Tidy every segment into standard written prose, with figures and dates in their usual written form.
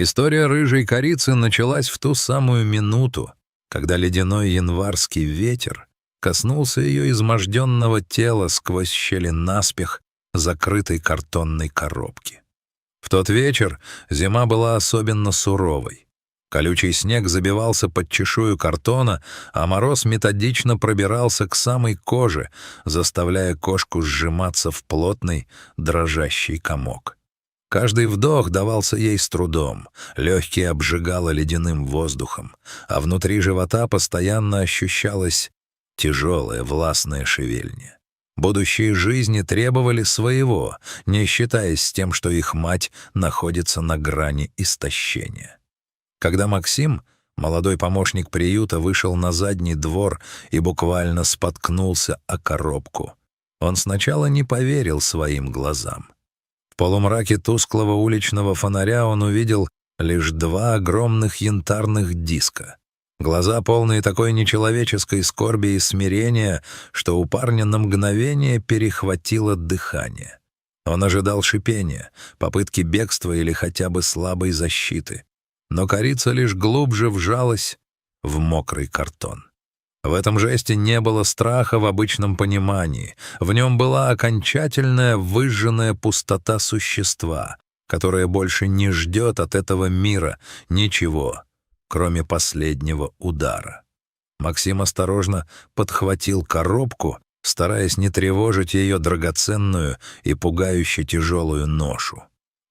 История рыжей корицы началась в ту самую минуту, когда ледяной январский ветер коснулся ее изможденного тела сквозь щели наспех закрытой картонной коробки. В тот вечер зима была особенно суровой. Колючий снег забивался под чешую картона, а мороз методично пробирался к самой коже, заставляя кошку сжиматься в плотный, дрожащий комок. Каждый вдох давался ей с трудом, легкие обжигало ледяным воздухом, а внутри живота постоянно ощущалось тяжелое властное шевелье. Будущие жизни требовали своего, не считаясь с тем, что их мать находится на грани истощения. Когда Максим, молодой помощник приюта, вышел на задний двор и буквально споткнулся о коробку, он сначала не поверил своим глазам. В полумраке тусклого уличного фонаря он увидел лишь два огромных янтарных диска. Глаза полные такой нечеловеческой скорби и смирения, что у парня на мгновение перехватило дыхание. Он ожидал шипения, попытки бегства или хотя бы слабой защиты. Но корица лишь глубже вжалась в мокрый картон. В этом жесте не было страха в обычном понимании. В нем была окончательная выжженная пустота существа, которое больше не ждет от этого мира ничего, кроме последнего удара. Максим осторожно подхватил коробку, стараясь не тревожить ее драгоценную и пугающе тяжелую ношу.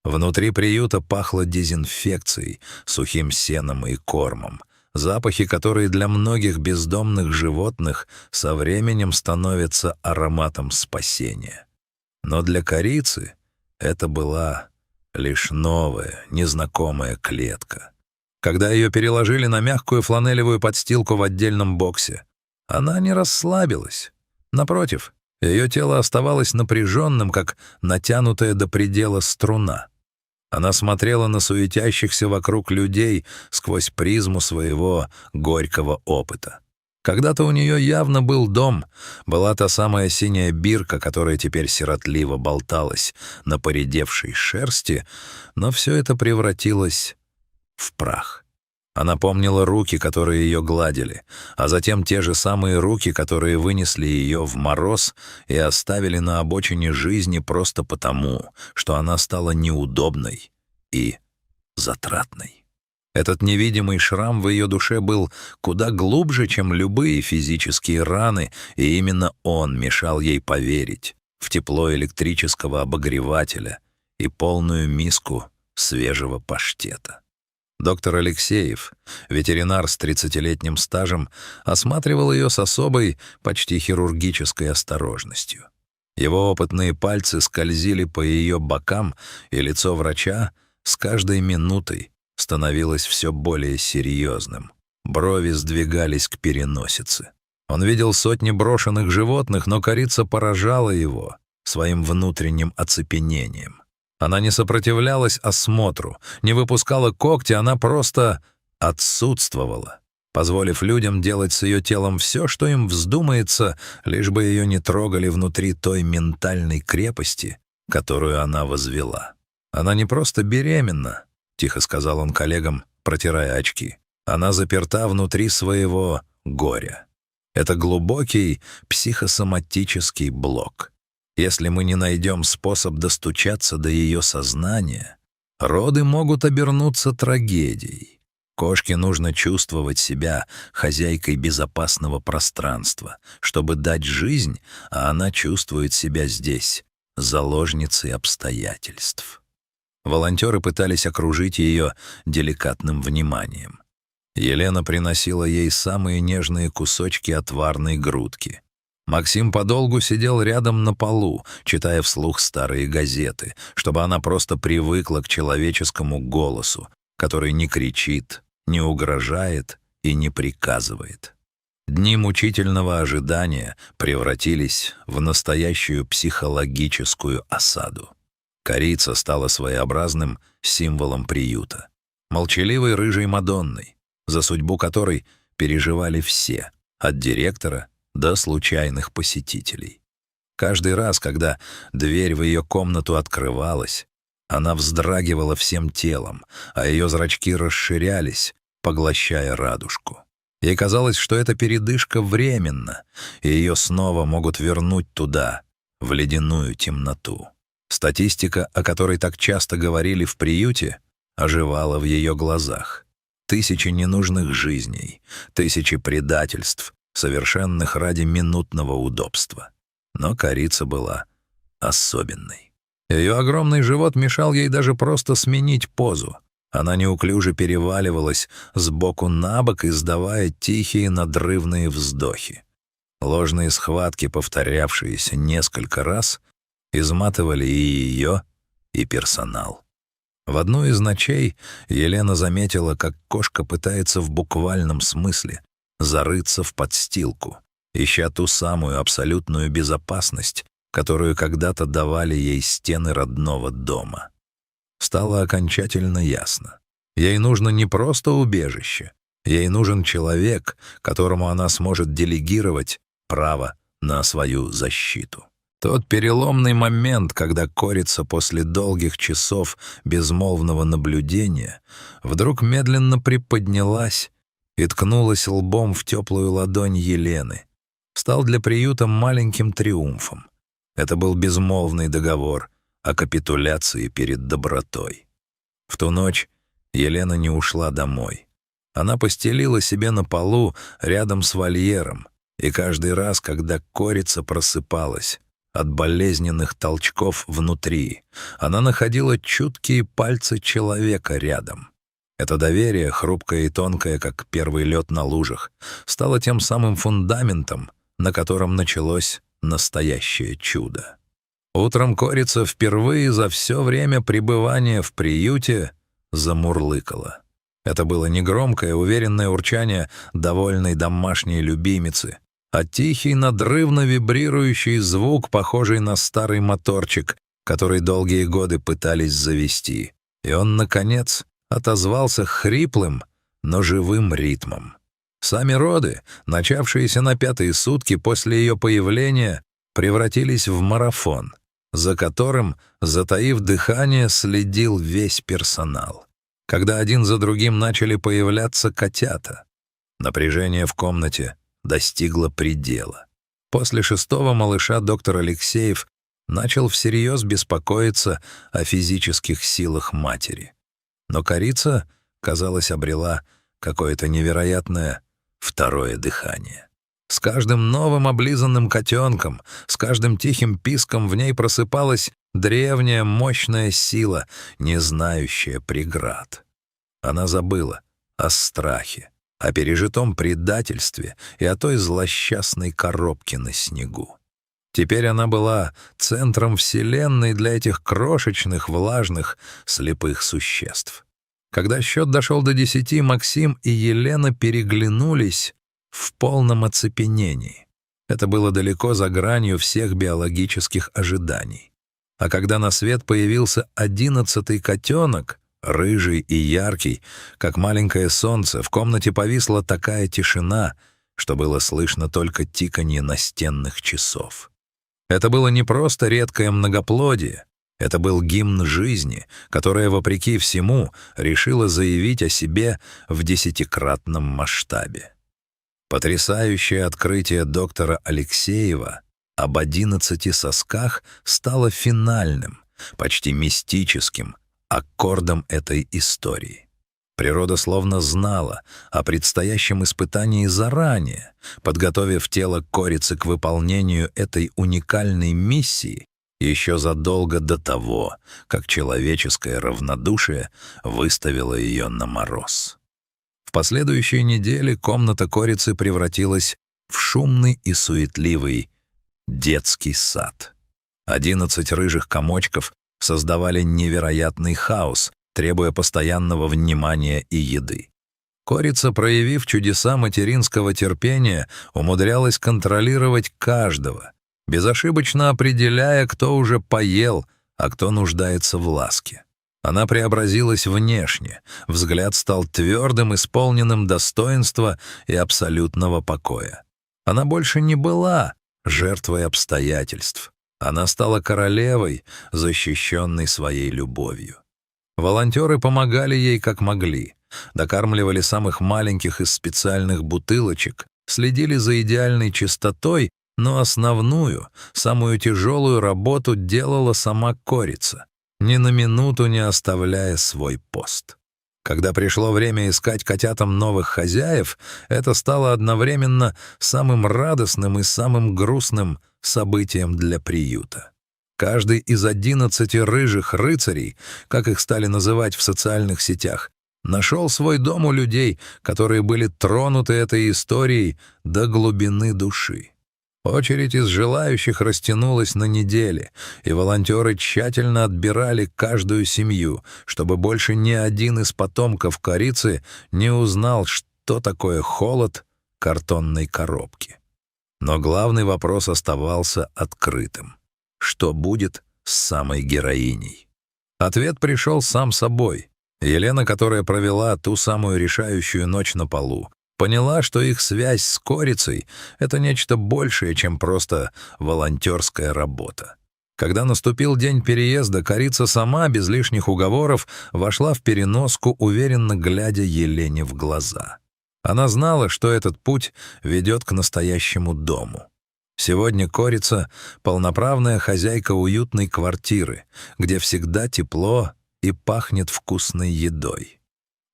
Внутри приюта пахло дезинфекцией, сухим сеном и кормом, запахи, которые для многих бездомных животных со временем становятся ароматом спасения. Но для корицы это была лишь новая, незнакомая клетка. Когда ее переложили на мягкую фланелевую подстилку в отдельном боксе, она не расслабилась. Напротив, ее тело оставалось напряженным, как натянутая до предела струна. Она смотрела на суетящихся вокруг людей сквозь призму своего горького опыта. Когда-то у нее явно был дом, была та самая синяя бирка, которая теперь сиротливо болталась на поредевшей шерсти, но все это превратилось в прах. Она помнила руки, которые ее гладили, а затем те же самые руки, которые вынесли ее в мороз и оставили на обочине жизни просто потому, что она стала неудобной и затратной. Этот невидимый шрам в ее душе был куда глубже, чем любые физические раны, и именно он мешал ей поверить в тепло электрического обогревателя и полную миску свежего паштета. Доктор Алексеев, ветеринар с 30-летним стажем, осматривал ее с особой, почти хирургической осторожностью. Его опытные пальцы скользили по ее бокам, и лицо врача с каждой минутой становилось все более серьезным. Брови сдвигались к переносице. Он видел сотни брошенных животных, но корица поражала его своим внутренним оцепенением. Она не сопротивлялась осмотру, не выпускала когти, она просто отсутствовала, позволив людям делать с ее телом все, что им вздумается, лишь бы ее не трогали внутри той ментальной крепости, которую она возвела. «Она не просто беременна», — тихо сказал он коллегам, протирая очки. «Она заперта внутри своего горя. Это глубокий психосоматический блок. Если мы не найдем способ достучаться до ее сознания, роды могут обернуться трагедией. Кошке нужно чувствовать себя хозяйкой безопасного пространства, чтобы дать жизнь, а она чувствует себя здесь заложницей обстоятельств». Волонтеры пытались окружить ее деликатным вниманием. Елена приносила ей самые нежные кусочки отварной грудки. Максим подолгу сидел рядом на полу, читая вслух старые газеты, чтобы она просто привыкла к человеческому голосу, который не кричит, не угрожает и не приказывает. Дни мучительного ожидания превратились в настоящую психологическую осаду. Корица стала своеобразным символом приюта, молчаливой рыжей Мадонной, за судьбу которой переживали все, от директора до случайных посетителей. Каждый раз, когда дверь в ее комнату открывалась, Она вздрагивала всем телом, а ее зрачки расширялись, поглощая радужку. Ей казалось, что эта передышка временна, и ее снова могут вернуть туда, в ледяную темноту. Статистика, о которой так часто говорили в приюте, оживала в ее глазах. Тысячи ненужных жизней, тысячи предательств, совершенных ради минутного удобства. Но корица была особенной. Ее огромный живот мешал ей даже просто сменить позу. Она неуклюже переваливалась с боку на бок, издавая тихие надрывные вздохи. Ложные схватки, повторявшиеся несколько раз, изматывали и ее, и персонал. В одну из ночей Елена заметила, как кошка пытается в буквальном смысле зарыться в подстилку, ища ту самую абсолютную безопасность, которую когда-то давали ей стены родного дома. Стало окончательно ясно. Ей нужно не просто убежище, ей нужен человек, которому она сможет делегировать право на свою защиту. Тот переломный момент, когда корица после долгих часов безмолвного наблюдения вдруг медленно приподнялась и ткнулась лбом в теплую ладонь Елены, стал для приюта маленьким триумфом. Это был безмолвный договор о капитуляции перед добротой. В ту ночь Елена не ушла домой. Она постелила себе на полу рядом с вольером, и каждый раз, когда корица просыпалась от болезненных толчков внутри, она находила чуткие пальцы человека рядом. Это доверие, хрупкое и тонкое, как первый лед на лужах, стало тем самым фундаментом, на котором началось настоящее чудо. Утром корица впервые за все время пребывания в приюте замурлыкала. Это было не громкое, уверенное урчание довольной домашней любимицы, а тихий, надрывно вибрирующий звук, похожий на старый моторчик, который долгие годы пытались завести. И он, наконец, отозвался хриплым, но живым ритмом. Сами роды, начавшиеся на 5-е сутки после ее появления, превратились в марафон, за которым, затаив дыхание, следил весь персонал. Когда один за другим начали появляться котята, напряжение в комнате достигло предела. После 6-го малыша доктор Алексеев начал всерьез беспокоиться о физических силах матери. Но корица, казалось, обрела какое-то невероятное второе дыхание. С каждым новым облизанным котенком, с каждым тихим писком в ней просыпалась древняя мощная сила, не знающая преград. Она забыла о страхе, о пережитом предательстве и о той злосчастной коробке на снегу. Теперь она была центром вселенной для этих крошечных, влажных, слепых существ. Когда счет дошел до 10, Максим и Елена переглянулись в полном оцепенении. Это было далеко за гранью всех биологических ожиданий. А когда на свет появился 11-й котенок, рыжий и яркий, как маленькое солнце, в комнате повисла такая тишина, что было слышно только тиканье настенных часов. Это было не просто редкое многоплодие, это был гимн жизни, которая, вопреки всему, решила заявить о себе в 10-кратном масштабе. Потрясающее открытие доктора Алексеева об 11 сосках стало финальным, почти мистическим аккордом этой истории. Природа словно знала о предстоящем испытании заранее, подготовив тело корицы к выполнению этой уникальной миссии еще задолго до того, как человеческое равнодушие выставило ее на мороз. В последующие недели комната корицы превратилась в шумный и суетливый детский сад. 11 рыжих комочков создавали невероятный хаос, требуя постоянного внимания и еды. Корица, проявив чудеса материнского терпения, умудрялась контролировать каждого, безошибочно определяя, кто уже поел, а кто нуждается в ласке. Она преобразилась внешне, взгляд стал твердым, исполненным достоинства и абсолютного покоя. Она больше не была жертвой обстоятельств. Она стала королевой, защищенной своей любовью. Волонтеры помогали ей как могли, докармливали самых маленьких из специальных бутылочек, следили за идеальной чистотой, но основную, самую тяжелую работу делала сама Корица, ни на минуту не оставляя свой пост. Когда пришло время искать котятам новых хозяев, это стало одновременно самым радостным и самым грустным событием для приюта. Каждый из 11 рыжих рыцарей, как их стали называть в социальных сетях, нашел свой дом у людей, которые были тронуты этой историей до глубины души. Очередь из желающих растянулась на недели, и волонтеры тщательно отбирали каждую семью, чтобы больше ни один из потомков корицы не узнал, что такое холод картонной коробки. Но главный вопрос оставался открытым. Что будет с самой героиней? Ответ пришел сам собой. Елена, которая провела ту самую решающую ночь на полу, поняла, что их связь с Корицей — это нечто большее, чем просто волонтерская работа. Когда наступил день переезда, Корица сама, без лишних уговоров, вошла в переноску, уверенно глядя Елене в глаза. Она знала, что этот путь ведет к настоящему дому. Сегодня Корица — полноправная хозяйка уютной квартиры, где всегда тепло и пахнет вкусной едой.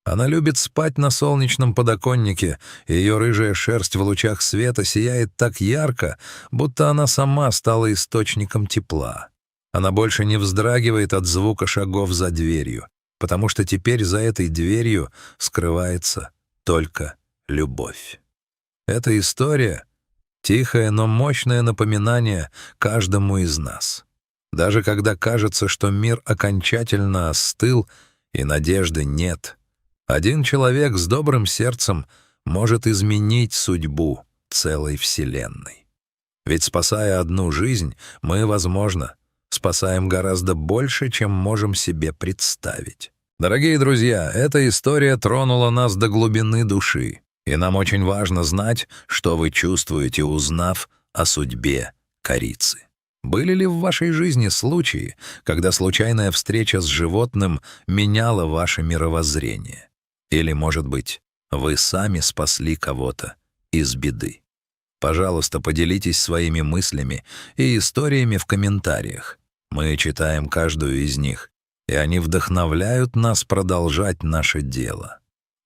Она любит спать на солнечном подоконнике, и ее рыжая шерсть в лучах света сияет так ярко, будто она сама стала источником тепла. Она больше не вздрагивает от звука шагов за дверью, потому что теперь за этой дверью скрывается только любовь. Эта история — тихое, но мощное напоминание каждому из нас. Даже когда кажется, что мир окончательно остыл и надежды нет, один человек с добрым сердцем может изменить судьбу целой вселенной. Ведь, спасая одну жизнь, мы, возможно, спасаем гораздо больше, чем можем себе представить. Дорогие друзья, эта история тронула нас до глубины души, и нам очень важно знать, что вы чувствуете, узнав о судьбе корицы. Были ли в вашей жизни случаи, когда случайная встреча с животным меняла ваше мировоззрение? Или, может быть, вы сами спасли кого-то из беды? Пожалуйста, поделитесь своими мыслями и историями в комментариях. Мы читаем каждую из них, и они вдохновляют нас продолжать наше дело.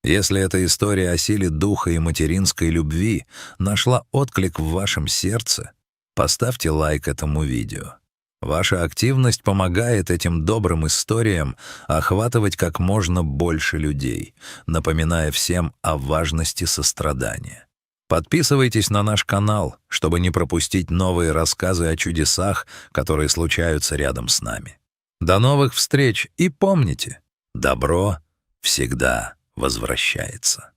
Если эта история о силе духа и материнской любви нашла отклик в вашем сердце, поставьте лайк этому видео. Ваша активность помогает этим добрым историям охватывать как можно больше людей, напоминая всем о важности сострадания. Подписывайтесь на наш канал, чтобы не пропустить новые рассказы о чудесах, которые случаются рядом с нами. До новых встреч и помните, добро всегда возвращается.